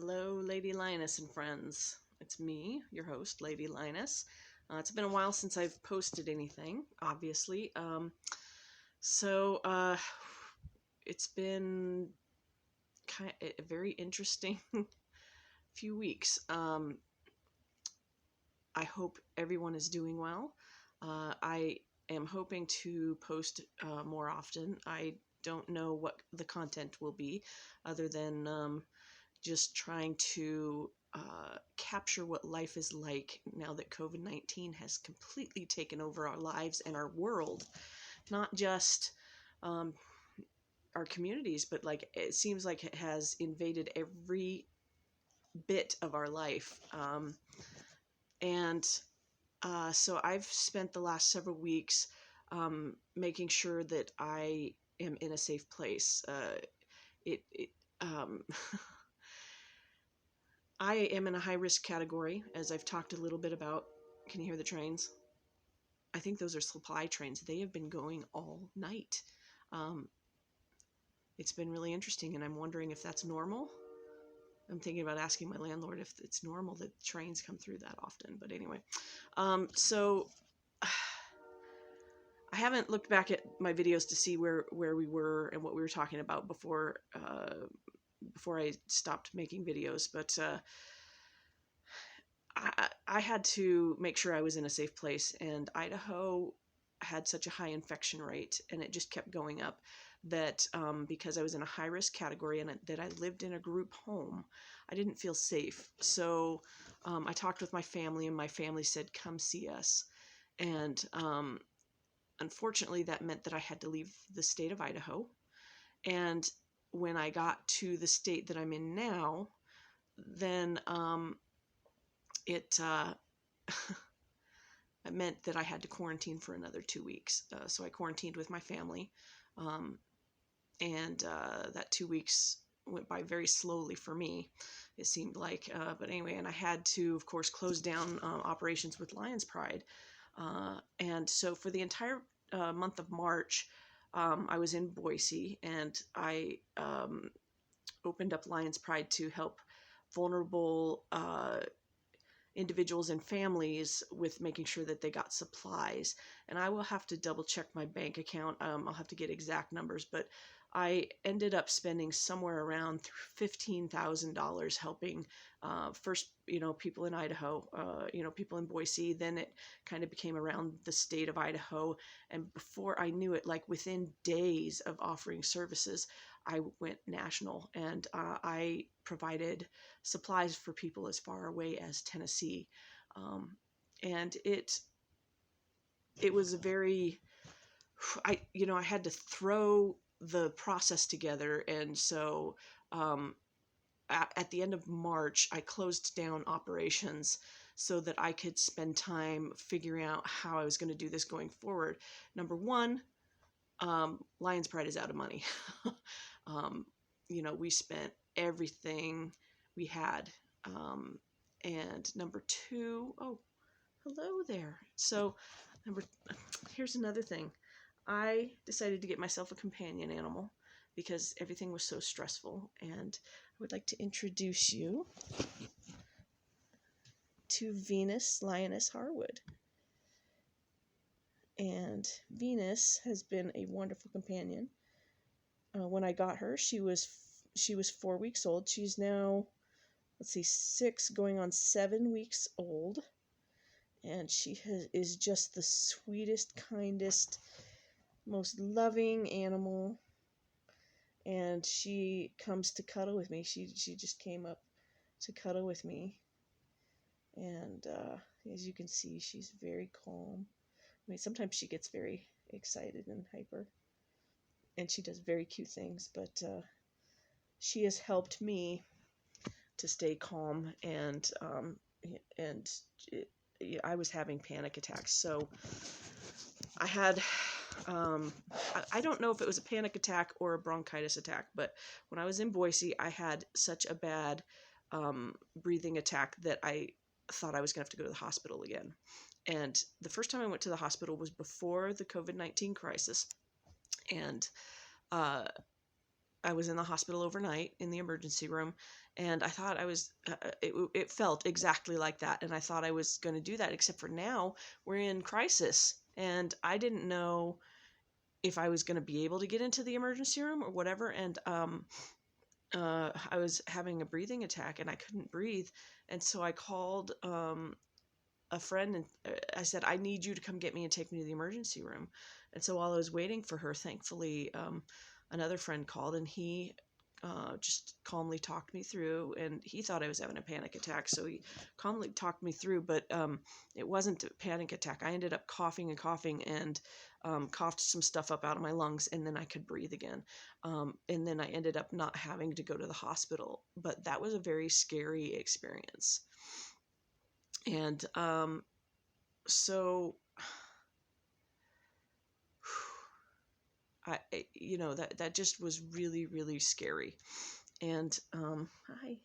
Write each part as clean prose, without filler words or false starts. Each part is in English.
Hello, Lady Lioness and friends. It's me, your host, Lady Lioness. It's been a while since I've posted anything, obviously. So it's been kind of a very interesting few weeks. I hope everyone is doing well. I am hoping to post more often. I don't know what the content will be, other than just trying to capture what life is like now that COVID-19 has completely taken over our lives and our world. Not just um, our communities, but like it seems like it has invaded every bit of our life. And so I've spent the last several weeks making sure that I am in a safe place. It I am in a high risk category, as I've talked a little bit about. Can you hear the trains? I think those are supply trains. They have been going all night. Um, it's been really interesting, and I'm wondering if that's normal. I'm thinking about asking my landlord if it's normal that trains come through that often. But anyway, so I haven't looked back at my videos to see where we were and what we were talking about before I stopped making videos, but I had to make sure I was in a safe place, and Idaho had such a high infection rate, and it just kept going up, that because I was in a high risk category and that I lived in a group home, I didn't feel safe. So I talked with my family, and my family said, come see us. And unfortunately, that meant that I had to leave the state of Idaho. And when I got to the state that I'm in now, then it it meant that I had to quarantine for another 2 weeks. So I quarantined with my family, and that 2 weeks went by very slowly for me, it seemed like. But anyway, and I had to, of course, close down operations with Lions Pride. And so for the entire month of March, I was in Boise, and I opened up Lions Pride to help vulnerable individuals and families with making sure that they got supplies. And I will have to double check my bank account. I'll have to get exact numbers, but I ended up spending somewhere around $15,000 helping first, people in Idaho, people in Boise. Then it kind of became around the state of Idaho. And before I knew it, like within days of offering services, I went national, and I provided supplies for people as far away as Tennessee. And it was a very, I had to throw the process together. And so at the end of March, I closed down operations so that I could spend time figuring out how I was going to do this going forward. Number one, Lions Pride is out of money. We spent everything we had. And number two, oh, hello there. So here's another thing. I decided to get myself a companion animal because everything was so stressful, and I would like to introduce you to Venus Lioness Harwood. And Venus has been a wonderful companion. When I got her, she was 4 weeks old. She's now, 6 going on 7 weeks old. And she is just the sweetest, kindest, most loving animal. And she comes to cuddle with me. She just came up to cuddle with me. And as you can see, she's very calm. I mean, sometimes she gets very excited and hyper, and she does very cute things, but she has helped me to stay calm. And I was having panic attacks, so I had I don't know if it was a panic attack or a bronchitis attack, but when I was in Boise, I had such a bad breathing attack that I thought I was going to have to go to the hospital again. And the first time I went to the hospital was before the COVID-19 crisis. And I was in the hospital overnight in the emergency room, and I thought I was, it felt exactly like that. And I thought I was going to do that, except for now we're in crisis. And I didn't know if I was going to be able to get into the emergency room or whatever. And I was having a breathing attack and I couldn't breathe. And so I called a friend and I said, I need you to come get me and take me to the emergency room. And so while I was waiting for her, thankfully, another friend called and he just calmly talked me through. And he thought I was having a panic attack, so he calmly talked me through, but it wasn't a panic attack. I ended up coughing and coughing and coughed some stuff up out of my lungs, and then I could breathe again. And then I ended up not having to go to the hospital. But that was a very scary experience. And so that just was really, really scary. And hi,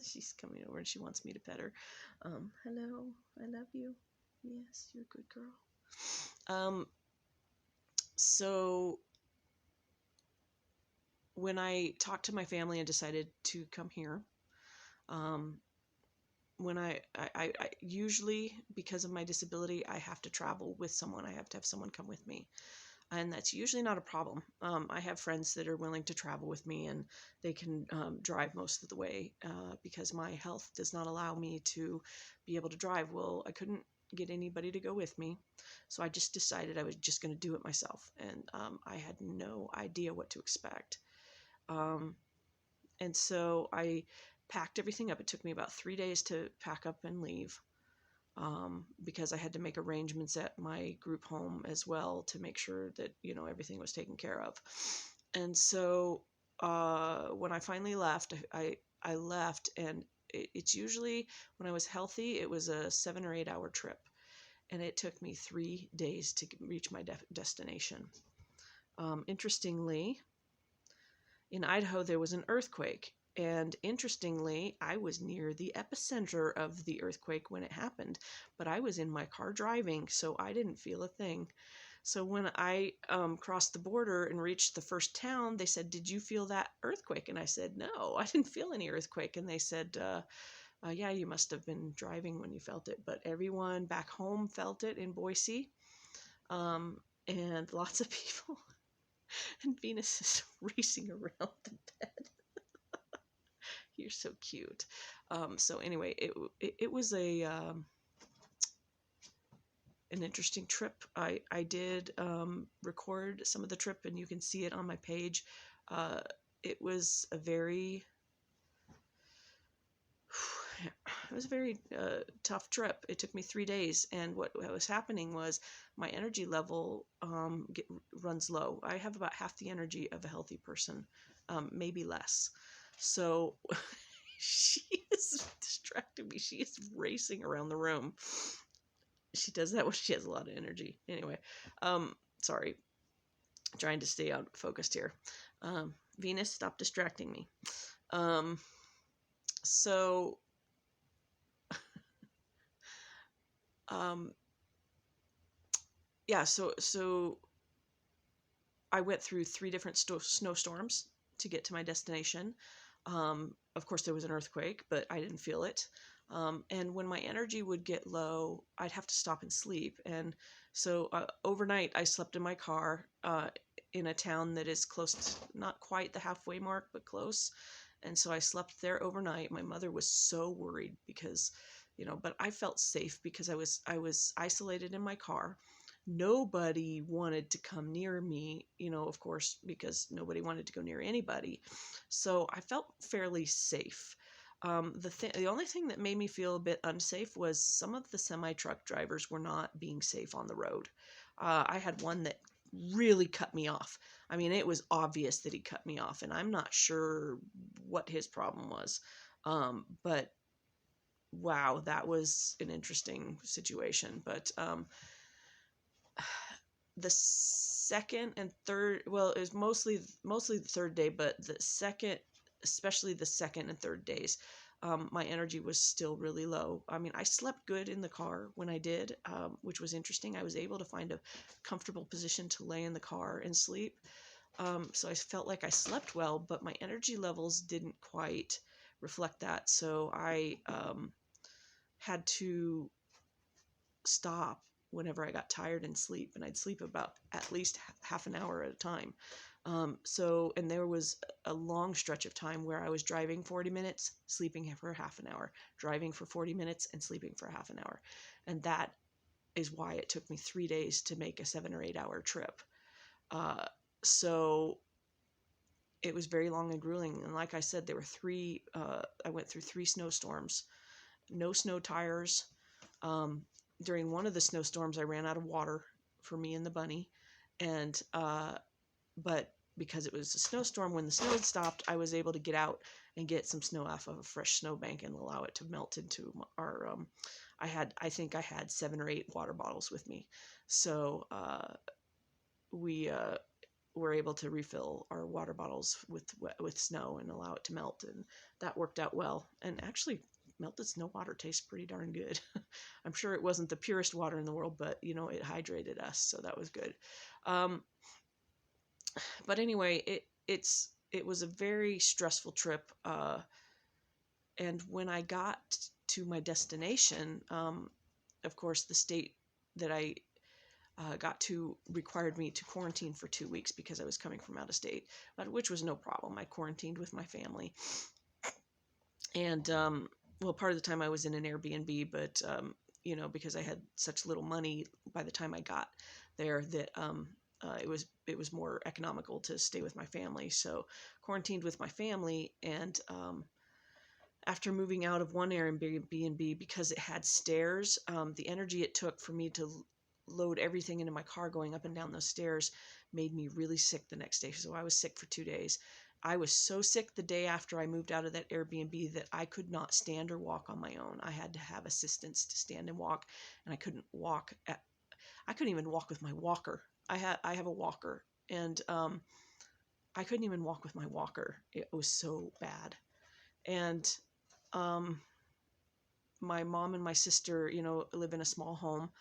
she's coming over and she wants me to pet her. Hello, I love you. Yes, you're a good girl. So when I talked to my family and decided to come here, when I usually, because of my disability, I have to travel with someone. I have to have someone come with me. And that's usually not a problem. I have friends that are willing to travel with me, and they can drive most of the way because my health does not allow me to be able to drive. Well, I couldn't get anybody to go with me, so I just decided I was just going to do it myself, and I had no idea what to expect. And so I packed everything up. It took me about 3 days to pack up and leave. Because I had to make arrangements at my group home as well to make sure that, everything was taken care of. And so when I finally left, I left, and it's usually, when I was healthy, it was a 7 or 8 hour trip. And it took me 3 days to reach my destination. Interestingly, in Idaho, there was an earthquake. And interestingly, I was near the epicenter of the earthquake when it happened, but I was in my car driving, so I didn't feel a thing. So when I crossed the border and reached the first town, they said, "Did you feel that earthquake?" And I said, "No, I didn't feel any earthquake." And they said, "Yeah, you must have been driving when you felt it." But everyone back home felt it in Boise, and lots of people. And Venus is racing around the bed. You're so cute. So anyway, it was an interesting trip. I did record some of the trip, and you can see it on my page. It was a very tough trip. It took me 3 days, and what was happening was my energy level runs low. I have about half the energy of a healthy person, maybe less. So she is distracting me. She is racing around the room. She does that when she has a lot of energy. Anyway, sorry, trying to stay out focused here. Venus, stop distracting me. So yeah, so I went through 3 different snowstorms to get to my destination. Of course, there was an earthquake, but I didn't feel it. And when my energy would get low, I'd have to stop and sleep. And so overnight, I slept in my car in a town that is close to, not quite the halfway mark, but close. And so I slept there overnight. My mother was so worried because, but I felt safe because I was isolated in my car. Nobody wanted to come near me, of course, because nobody wanted to go near anybody. So I felt fairly safe. The only thing that made me feel a bit unsafe was some of the semi-truck drivers were not being safe on the road. I had one that really cut me off. I mean, it was obvious that he cut me off, and I'm not sure what his problem was. But wow, that was an interesting situation. But the second and third, well, it was mostly the third day, but the second, especially the second and third days, my energy was still really low. I mean, I slept good in the car when I did, which was interesting. I was able to find a comfortable position to lay in the car and sleep. So I felt like I slept well, but my energy levels didn't quite reflect that. So I had to stop whenever I got tired and sleep, and I'd sleep about at least half an hour at a time. And there was a long stretch of time where I was driving 40 minutes, sleeping for half an hour, driving for 40 minutes and sleeping for half an hour. And that is why it took me 3 days to make a 7 or 8 hour trip. So it was very long and grueling. And like I said, there were I went through 3 snowstorms, no snow tires. During one of the snowstorms, I ran out of water for me and the bunny. And, but because it was a snowstorm, when the snow had stopped, I was able to get out and get some snow off of a fresh snowbank and allow it to melt into our, I think I had 7 or 8 water bottles with me. So, we, were able to refill our water bottles with snow and allow it to melt, and that worked out well. And actually, melted snow water tastes pretty darn good. I'm sure it wasn't the purest water in the world, but it hydrated us, so that was good. But anyway, it was a very stressful trip. And when I got to my destination, of course, the state that I got to required me to quarantine for 2 weeks because I was coming from out of state, which was no problem. I quarantined with my family. And, well, part of the time I was in an Airbnb, but, because I had such little money by the time I got there that it was more economical to stay with my family. So quarantined with my family, and after moving out of one Airbnb, because it had stairs, the energy it took for me to load everything into my car going up and down those stairs made me really sick the next day. So I was sick for 2 days. I was so sick the day after I moved out of that Airbnb that I could not stand or walk on my own. I had to have assistance to stand and walk, and I couldn't even walk with my walker. I have a walker, and I couldn't even walk with my walker. It was so bad. And my mom and my sister, live in a small home.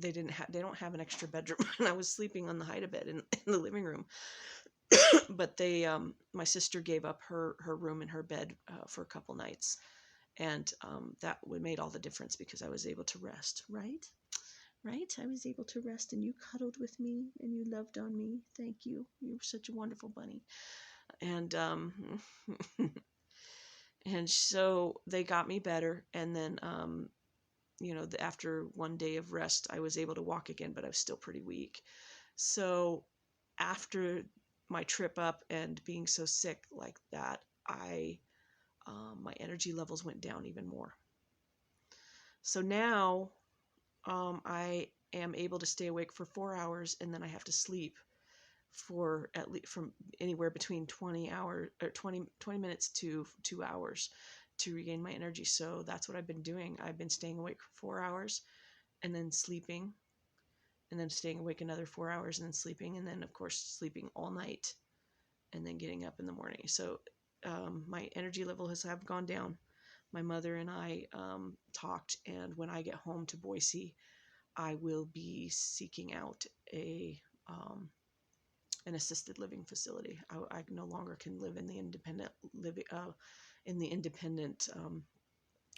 They don't have an extra bedroom, and I was sleeping on the hide-a-bed in the living room. But my sister gave up her room and her bed for a couple nights, and that made all the difference because I was able to rest. Right? I was able to rest, and you cuddled with me, and you loved on me. Thank you. You were such a wonderful bunny. And and so they got me better, and then after one day of rest, I was able to walk again, but I was still pretty weak. So after my trip up and being so sick like that, my energy levels went down even more. So now I am able to stay awake for 4 hours, and then I have to sleep for at least from anywhere between 20 minutes to 2 hours to regain my energy. So that's what I've been doing. I've been staying awake for 4 hours and then sleeping, and then staying awake another 4 hours and then sleeping, and then of course sleeping all night and then getting up in the morning. So my energy level have gone down. My mother and I talked, and when I get home to Boise, I will be seeking out an assisted living facility. I no longer can live in the independent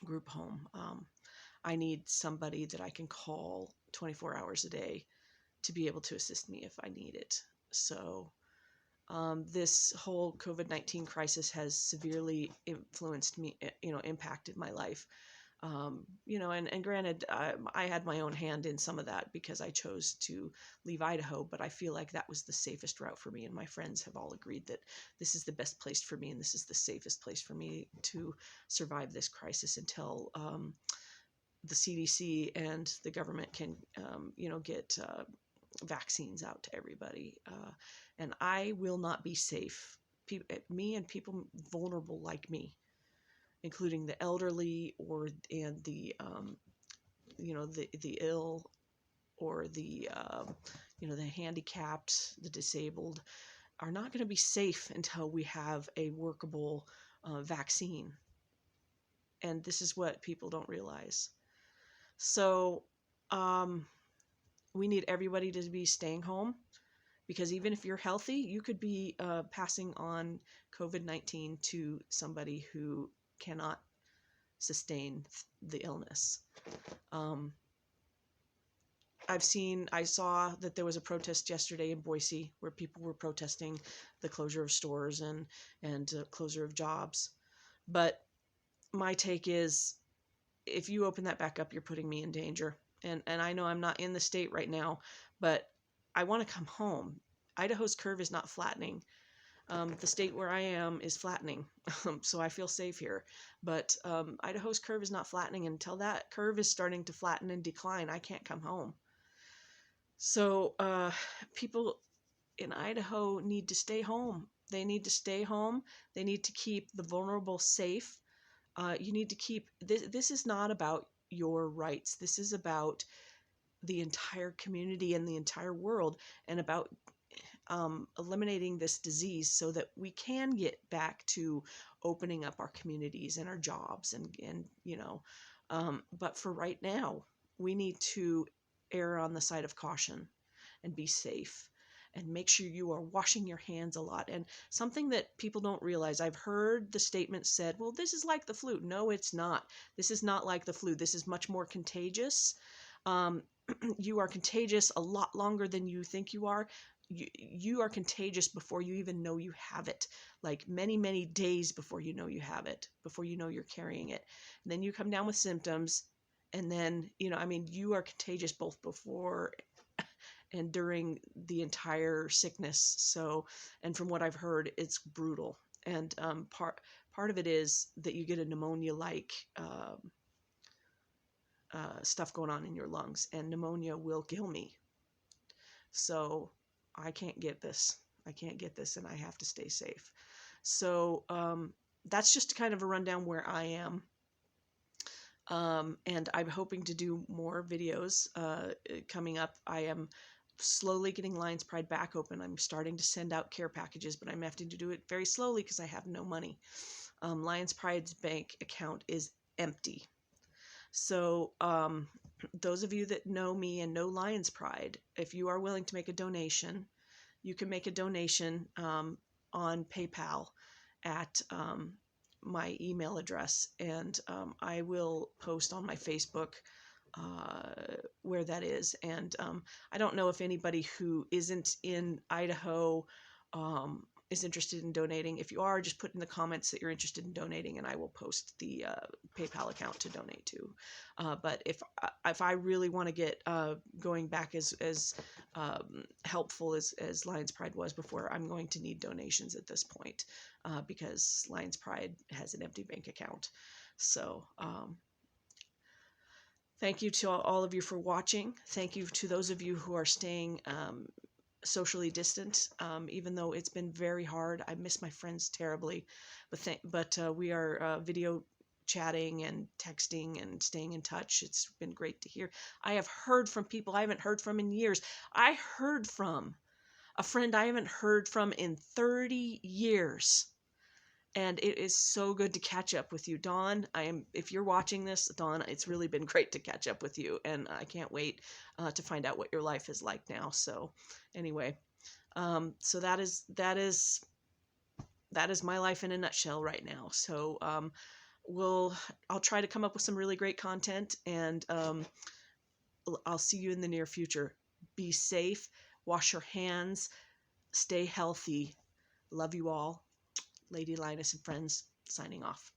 group home. I need somebody that I can call 24 hours a day to be able to assist me if I need it. So this whole COVID-19 crisis has severely influenced me, impacted my life. And granted, I had my own hand in some of that because I chose to leave Idaho, but I feel like that was the safest route for me. And my friends have all agreed that this is the best place for me, and this is the safest place for me to survive this crisis until the CDC and the government can, get vaccines out to everybody. And I will not be safe. Me and people vulnerable like me, including the elderly and the the ill, or the the handicapped, the disabled, are not going to be safe until we have a workable vaccine. And this is what people don't realize. So we need everybody to be staying home, because even if you're healthy, you could be passing on COVID-19 to somebody who cannot sustain the illness. I saw that there was a protest yesterday in Boise where people were protesting the closure of stores and closure of jobs. But my take is, if you open that back up, you're putting me in danger. And I know I'm not in the state right now, but I want to come home. Idaho's curve is not flattening. The state where I am is flattening, so I feel safe here. But Idaho's curve is not flattening. Until that curve is starting to flatten and decline, I can't come home. So people in Idaho need to stay home. They need to stay home. They need to keep the vulnerable safe. You need to keep this. This is not about your rights. This is about the entire community and the entire world, and about eliminating this disease so that we can get back to opening up our communities and our jobs and but for right now, we need to err on the side of caution and be safe and make sure you are washing your hands a lot. And something that people don't realize, I've heard the statement said, well, this is like the flu. No, it's not. This is not like the flu. This is much more contagious. You are contagious a lot longer than you think you are. You are contagious before you even know you have it, like many, many days before you know you have it, before you know you're carrying it. And then you come down with symptoms, and then, you are contagious both before and during the entire sickness. So, and from what I've heard, it's brutal. And part of it is that you get a pneumonia-like stuff going on in your lungs, and pneumonia will kill me. So I can't get this. And I have to stay safe. So that's just kind of a rundown where I am. And I'm hoping to do more videos coming up. I am slowly getting Lions Pride back open. I'm starting to send out care packages, but I'm having to do it very slowly because I have no money. Lions Pride's bank account is empty. So those of you that know me and know Lions Pride, if you are willing to make a donation, you can make a donation on PayPal at my email address, and I will post on my Facebook where that is. And I don't know if anybody who isn't in Idaho is interested in donating. If you are, just put in the comments that you're interested in donating, and I will post the PayPal account to donate to. But if I really want to get going back as helpful as Lions Pride was before, I'm going to need donations at this point because Lions Pride has an empty bank account. So thank you to all of you for watching. Thank you to those of you who are staying socially distant, even though it's been very hard. I miss my friends terribly, but we are video chatting and texting and staying in touch. It's been great to hear. I have heard from people I haven't heard from in years. I heard from a friend I haven't heard from in 30 years. And it is so good to catch up with you, Dawn. If you're watching this, Dawn, it's really been great to catch up with you, and I can't wait to find out what your life is like now. So, anyway, so that is my life in a nutshell right now. So, I'll try to come up with some really great content, and I'll see you in the near future. Be safe, wash your hands, stay healthy. Love you all. Lady Lioness and friends, signing off.